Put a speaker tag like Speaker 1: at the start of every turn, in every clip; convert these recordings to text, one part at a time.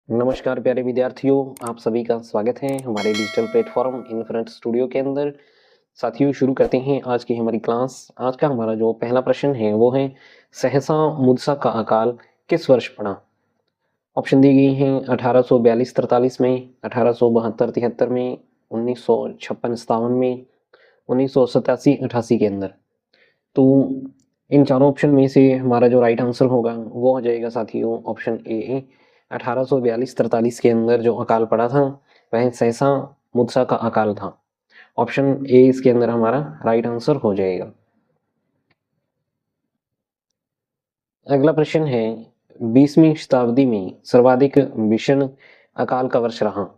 Speaker 1: नमस्कार प्यारे विद्यार्थियों, आप सभी का स्वागत है हमारे डिजिटल प्लेटफॉर्म इनफिनिट स्टूडियो के अंदर। साथियों, शुरू करते हैं आज की हमारी क्लास। आज का हमारा जो पहला प्रश्न है वो है, सहसा मूसा का अकाल किस वर्ष पड़ा। ऑप्शन दी गई हैं 1842-43 में, 1872-73 में, 1956-57 में, 1987-88 के अंदर। तो इन चारों ऑप्शन में से हमारा जो राइट आंसर होगा वो हो जाएगा साथियों ऑप्शन ए। 1842-43 के अंदर जो अकाल पड़ा था वह सहसा मूसा का अकाल था। ऑप्शन ए इसके अंदर हमारा राइट आंसर हो जाएगा। अगला प्रश्न है, 20वीं शताब्दी में सर्वाधिक भीषण अकाल का वर्ष रहा।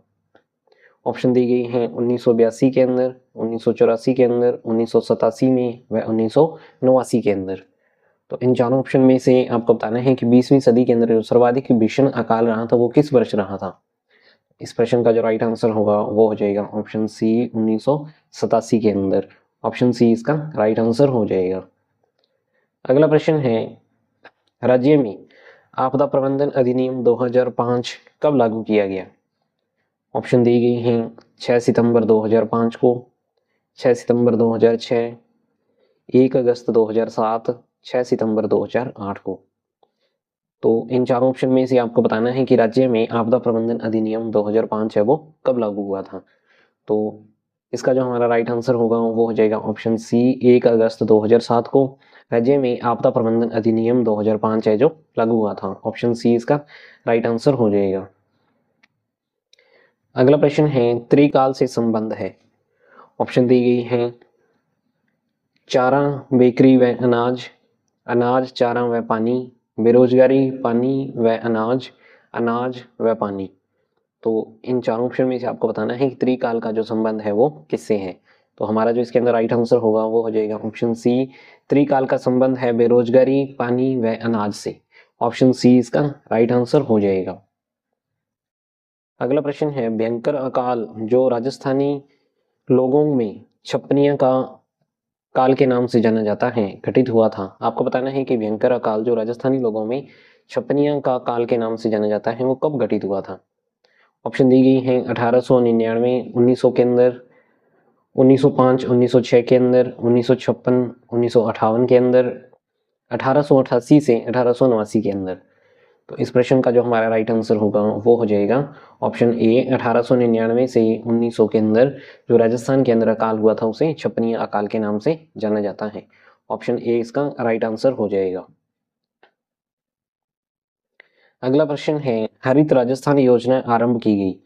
Speaker 1: ऑप्शन दी गई हैं 1982 के अंदर, 1984 के अंदर, 1987 में व 1989 के अंदर। तो इन चारों ऑप्शन में से आपको बताना है कि 20वीं सदी के अंदर जो सर्वाधिक भीषण अकाल रहा था वो किस वर्ष रहा था। इस प्रश्न का जो राइट आंसर होगा वो हो जाएगा ऑप्शन सी 1987 के अंदर। ऑप्शन सी इसका राइट आंसर हो जाएगा। अगला प्रश्न है, राज्य में आपदा प्रबंधन अधिनियम 2005 कब लागू किया गया। ऑप्शन दी गई हैं 6 सितंबर 2005 को, 6 सितंबर 2006, 1 अगस्त 2007, 6 सितंबर 2008 को। तो इन चारों ऑप्शन में से आपको बताना है कि राज्य में आपदा प्रबंधन अधिनियम 2005 है वो कब लागू हुआ था। तो इसका जो हमारा राइट आंसर होगा वो हो जाएगा ऑप्शन सी 1 अगस्त 2007 को राज्य में आपदा प्रबंधन अधिनियम 2005 है जो लागू हुआ था। ऑप्शन सी इसका राइट आंसर हो जाएगा। अगला प्रश्न है, त्रिकाल से संबंध है। ऑप्शन दी गई है चारा, बेकरी व अनाज, अनाज, चारा व पानी, बेरोजगारी, पानी व अनाज, अनाज व पानी। तो इन चारों ऑप्शन में से आपको बताना है कि त्रिकाल का जो संबंध है वो किससे है। तो हमारा जो इसके अंदर राइट आंसर होगा वो हो जाएगा ऑप्शन सी, त्रिकाल का संबंध है बेरोजगारी, पानी व अनाज से। ऑप्शन सी इसका राइट आंसर हो जाएगा। अगला प्रश्न है, भयंकर अकाल जो राजस्थानी लोगों में छपनिया का काल के नाम से जाना जाता है घटित हुआ था। आपको बताना है कि भयंकर अकाल जो राजस्थानी लोगों में छपनिया का काल के नाम से जाना जाता है वो कब घटित हुआ था। ऑप्शन दी गई हैं 1899, 1900 के अंदर, 1905, 1906 के अंदर, 1956, 1958 के अंदर, 1888 से 1889 के अंदर। तो इस प्रश्न का जो हमारा राइट आंसर होगा वो हो जाएगा ऑप्शन ए 1899 से 1900 के अंदर जो राजस्थान के अंदर अकाल हुआ था उसे छपनिया अकाल के नाम से जाना जाता है। ऑप्शन ए इसका राइट आंसर हो जाएगा। अगला प्रश्न है, हरित राजस्थान योजना आरंभ की गई।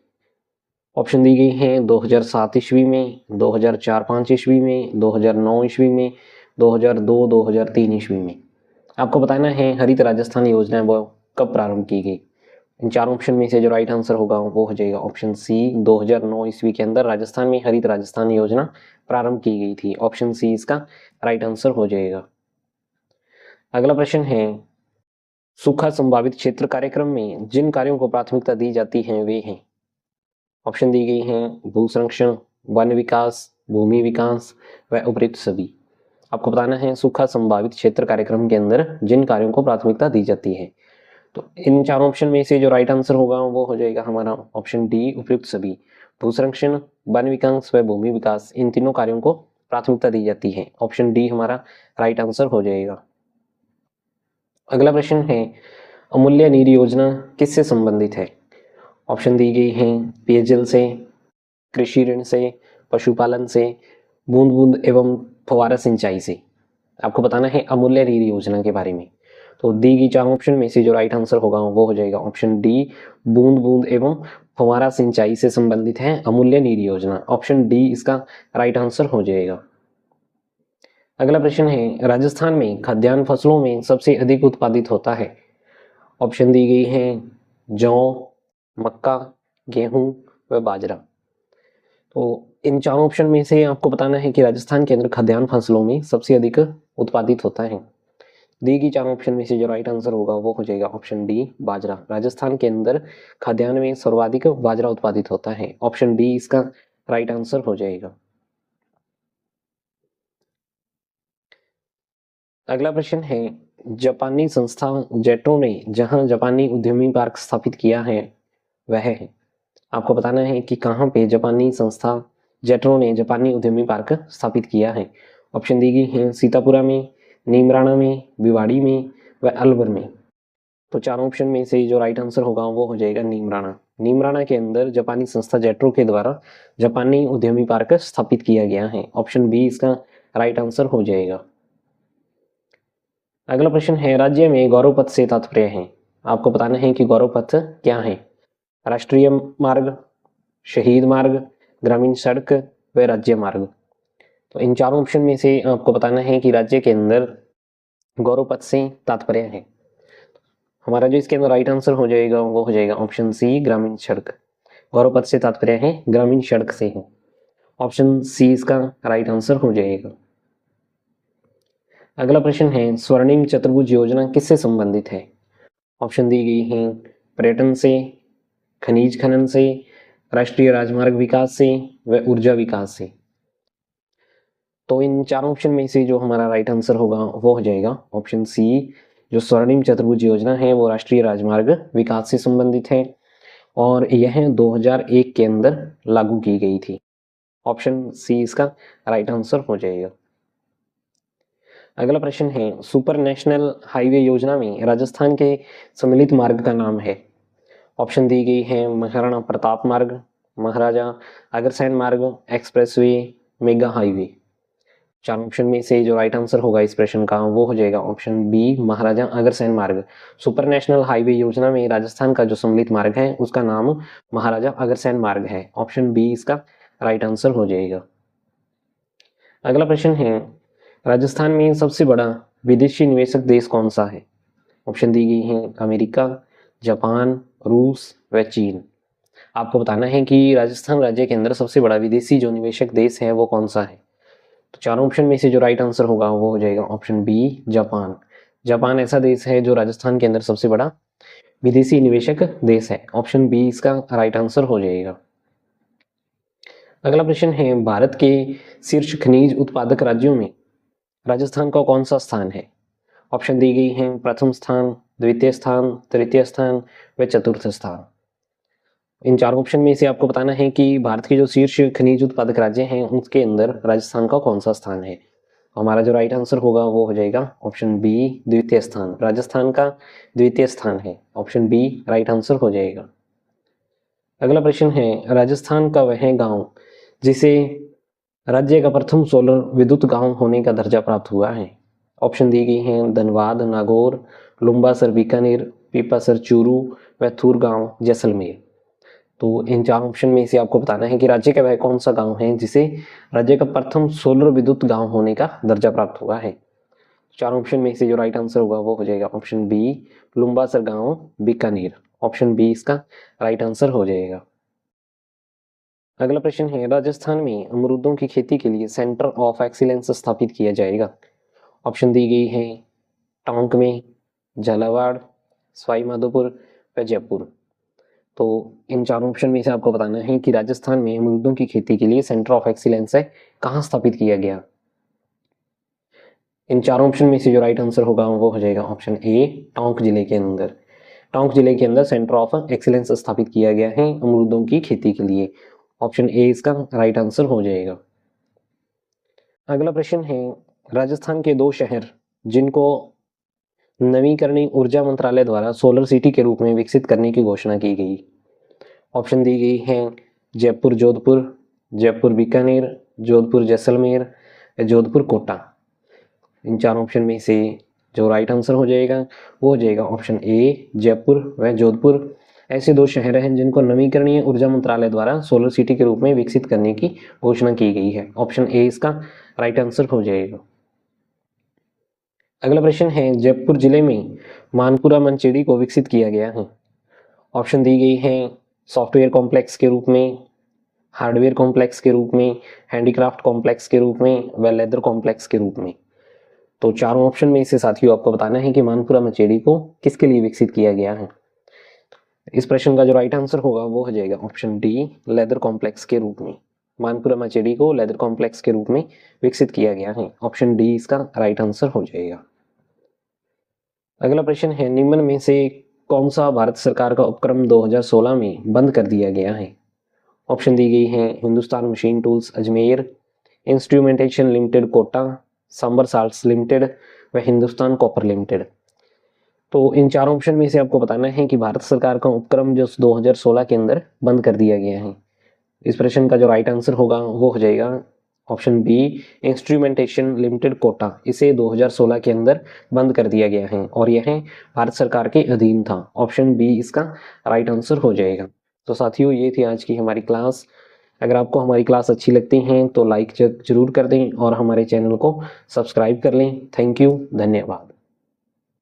Speaker 1: ऑप्शन दी गई हैं 2007 ईस्वी में, 2004-05 ईस्वी में, 2009 ईस्वी में, 2002-2003 ईस्वी में। आपको बताना है हरित राजस्थान योजना वो कब प्रारंभ की गई। इन चारों ऑप्शन में से जो राइट आंसर होगा वो हो जाएगा ऑप्शन सी 2009 ईस्वी के अंदर राजस्थान में हरित राजस्थान योजना प्रारंभ की गई थी। ऑप्शन सी इसका राइट आंसर हो जाएगा। अगला प्रश्न है, सूखा संभावित क्षेत्र कार्यक्रम में जिन कार्यों को प्राथमिकता दी जाती है वे हैं। ऑप्शन दी गई हैं भू संरक्षण, वन विकास, भूमि विकास व उपयुक्त सभी। आपको बताना है सूखा संभावित क्षेत्र कार्यक्रम के अंदर जिन कार्यों को प्राथमिकता दी जाती है। तो इन चारों ऑप्शन में से जो राइट आंसर होगा वो हो जाएगा हमारा ऑप्शन डी उपयुक्त सभी। भू संरक्षण, वन विकास व भूमि विकास, इन तीनों कार्यों को प्राथमिकता दी जाती है। ऑप्शन डी हमारा राइट आंसर हो जाएगा। अगला प्रश्न है, अमूल्य नीर योजना किससे संबंधित है। ऑप्शन दी गई हैं पेयजल से, कृषि ऋण से, पशुपालन से, बूंद बूंद एवं फव्वारा सिंचाई से। आपको बताना है अमूल्य नीर योजना के बारे में। तो दी गई चार ऑप्शन में से जो राइट आंसर होगा वो हो जाएगा ऑप्शन डी, बूंद बूंद एवं फव्वारा सिंचाई से संबंधित है अमूल्य नीर योजना। ऑप्शन डी इसका राइट आंसर हो जाएगा। अगला प्रश्न है, राजस्थान में खाद्यान्न फसलों में सबसे अधिक उत्पादित होता है। ऑप्शन दी गई है जौ, मक्का, गेहूं व बाजरा। तो इन चारों ऑप्शन में से आपको बताना है कि राजस्थान के अंदर खाद्यान्न फसलों में सबसे अधिक उत्पादित होता है। दी गई चारों ऑप्शन में से जो राइट आंसर होगा वो हो जाएगा ऑप्शन डी बाजरा। राजस्थान के अंदर खाद्यान्न में सर्वाधिक बाजरा उत्पादित होता है। ऑप्शन डी इसका राइट आंसर हो जाएगा। अगला प्रश्न है, जापानी संस्था जेटो ने जहां जापानी उद्यमी पार्क स्थापित किया है वह है। आपको बताना है कि कहाँ पे जापानी संस्था जेट्रो ने जापानी उद्यमी पार्क स्थापित किया है। ऑप्शन दी गई हैं सीतापुरा में, नीमराणा में, भिवाड़ी में व अलवर में। तो चारों ऑप्शन में से जो राइट आंसर होगा वो हो जाएगा नीमराणा। नीमराणा के अंदर जापानी संस्था जेट्रो के द्वारा जापानी उद्यमी पार्क स्थापित किया गया है। ऑप्शन बी इसका राइट आंसर हो जाएगा। अगला प्रश्न है राज्य में गौरव पथ से तात्पर्य है। आपको बताना है कि गौरव पथ क्या है। राष्ट्रीय मार्ग, शहीद मार्ग, ग्रामीण सड़क व राज्य मार्ग। तो इन चारों ऑप्शन में से आपको बताना है कि राज्य के अंदर गौरव पथ से तात्पर्य है। हमारा जो इसके अंदर राइट आंसर हो जाएगा वो हो जाएगा ऑप्शन सी ग्रामीण सड़क। गौरव पथ से तात्पर्य है ग्रामीण सड़क से है। ऑप्शन सी इसका राइट आंसर हो जाएगा। अगला प्रश्न है स्वर्णिम चतुर्भुज योजना किससे संबंधित है। ऑप्शन दी गई हैं पर्यटन से, खनिज खनन से, राष्ट्रीय राजमार्ग विकास से व ऊर्जा विकास से। तो इन चारों ऑप्शन में से जो हमारा राइट आंसर होगा वो हो जाएगा ऑप्शन सी। जो स्वर्णिम चतुर्भुज योजना है वो राष्ट्रीय राजमार्ग विकास से संबंधित है और यह 2001 के अंदर लागू की गई थी। ऑप्शन सी इसका राइट आंसर हो जाएगा। अगला प्रश्न है सुपर नेशनल हाईवे योजना में राजस्थान के सम्मिलित मार्ग का नाम है। ऑप्शन दी गई है महाराणा प्रताप मार्ग, महाराजा अग्रसेन मार्ग, एक्सप्रेसवे, मेगा हाईवे। चार ऑप्शन में से जो राइट आंसर होगा इस प्रश्न का वो हो जाएगा ऑप्शन बी महाराजा अग्रसेन मार्ग। सुपर नेशनल हाईवे योजना में राजस्थान का जो सम्मिलित मार्ग है उसका नाम महाराजा अग्रसेन मार्ग है। ऑप्शन बी इसका राइट आंसर हो जाएगा। अगला प्रश्न है राजस्थान में सबसे बड़ा विदेशी निवेशक देश कौन सा है। ऑप्शन दी गई है अमेरिका, जापान, रूस व चीन। आपको बताना है कि राजस्थान राज्य के अंदर सबसे बड़ा विदेशी जो निवेशक देश है वो कौन सा है। तो चारों ऑप्शन में से जो राइट आंसर होगा वो हो जाएगा ऑप्शन बी जापान। जापान ऐसा देश है जो राजस्थान के अंदर सबसे बड़ा विदेशी निवेशक देश है। ऑप्शन बी इसका राइट आंसर हो जाएगा। अगला प्रश्न है भारत के शीर्ष खनिज उत्पादक राज्यों में राजस्थान का कौन सा स्थान है। ऑप्शन दी गई हैं प्रथम स्थान, द्वितीय स्थान, तृतीय स्थान व चतुर्थ स्थान। इन चार ऑप्शन में से आपको बताना है कि भारत के जो शीर्ष खनिज उत्पादक राज्य हैं उसके अंदर राजस्थान का कौन सा स्थान है। हमारा जो राइट आंसर होगा वो हो जाएगा ऑप्शन बी द्वितीय स्थान। राजस्थान का द्वितीय स्थान है। ऑप्शन बी राइट आंसर हो जाएगा। अगला प्रश्न है राजस्थान का वह गांव जिसे राज्य का प्रथम सोलर विद्युत गांव होने का दर्जा प्राप्त हुआ है। ऑप्शन दी गई हैं धनबाद, नागौर, लुम्बासर बीकानेर, पीपासर चूरू व थूरगांव जैसलमेर। तो इन चार ऑप्शन में से आपको बताना है कि राज्य का वह कौन सा गांव है जिसे राज्य का प्रथम सोलर विद्युत गांव होने का दर्जा प्राप्त हुआ है। चार ऑप्शन में से जो राइट आंसर होगा वो हो जाएगा ऑप्शन बी लुम्बासर गांव बीकानेर। ऑप्शन बी इसका राइट आंसर हो जाएगा। अगला प्रश्न है राजस्थान में अमरूदों की खेती के लिए सेंटर ऑफ एक्सीलेंस स्थापित किया जाएगा। ऑप्शन दी गई है टोंक में, झालावाड़, सवाई माधोपुर व जयपुर। तो इन चारों ऑप्शन में से आपको बताना है कि राजस्थान में अमरूदों की खेती के लिए सेंटर ऑफ एक्सीलेंस है कहाँ स्थापित किया गया। इन चारों ऑप्शन में से जो राइट आंसर होगा वो हो जाएगा ऑप्शन ए टोंक जिले के अंदर। टोंक जिले के अंदर सेंटर ऑफ एक्सीलेंस स्थापित किया गया है अमरूदों की खेती के लिए। ऑप्शन ए इसका राइट आंसर हो जाएगा। अगला प्रश्न है राजस्थान के दो शहर जिनको नवीकरणीय ऊर्जा मंत्रालय द्वारा सोलर सिटी के रूप में विकसित करने की घोषणा की गई। ऑप्शन दी गई है जयपुर जोधपुर, जयपुर बीकानेर, जोधपुर जैसलमेर, जोधपुर कोटा। इन चार ऑप्शन में से जो राइट आंसर हो जाएगा वो हो जाएगा ऑप्शन ए जयपुर व जोधपुर। ऐसे दो शहर हैं जिनको नवीकरणीय ऊर्जा मंत्रालय द्वारा सोलर सिटी के रूप में विकसित करने की घोषणा की गई है। ऑप्शन ए इसका राइट आंसर हो जाएगा। अगला प्रश्न है जयपुर जिले में मानपुरा मनचेड़ी को विकसित किया गया है। ऑप्शन दी गई है सॉफ्टवेयर कॉम्प्लेक्स के रूप में, हार्डवेयर कॉम्प्लेक्स के रूप में, हैंडीक्राफ्ट कॉम्प्लेक्स के रूप में व लेदर कॉम्प्लेक्स के रूप में। तो चारों ऑप्शन में से साथियों आपको बताना है कि मानपुरा मनचेड़ी को किसके लिए विकसित किया गया है। इस प्रश्न का जो राइट आंसर होगा वो हो जाएगा ऑप्शन डी लेदर कॉम्प्लेक्स के रूप में। मानपुरा मनचेड़ी को लेदर कॉम्प्लेक्स के रूप में विकसित किया गया है। ऑप्शन डी इसका राइट आंसर हो जाएगा। अगला प्रश्न है निम्न में से कौन सा भारत सरकार का उपक्रम 2016 में बंद कर दिया गया है? ऑप्शन दी गई हैं Hindustan machine tools Ajmer, instrumentation limited Kota, Sambhar salts limited व हिंदुस्तान कॉपर लिमिटेड। तो इन चारों ऑप्शन में से आपको बताना है कि भारत सरकार का उपक्रम जो 2016 के अंदर बंद कर दिया गया है। इस प्रश्न का जो राइट आंसर होगा वो हो जाएगा option B, instrumentation limited Kota. इसे 2016 के अंदर बंद कर दिया गया है और यह भारत सरकार के अधीन था। ऑप्शन बी इसका राइट आंसर हो जाएगा। तो साथियों, ये थी आज की हमारी क्लास। अगर आपको हमारी क्लास अच्छी लगती हैं तो लाइक जरूर कर दें और हमारे चैनल को सब्सक्राइब कर लें। थैंक यू, धन्यवाद।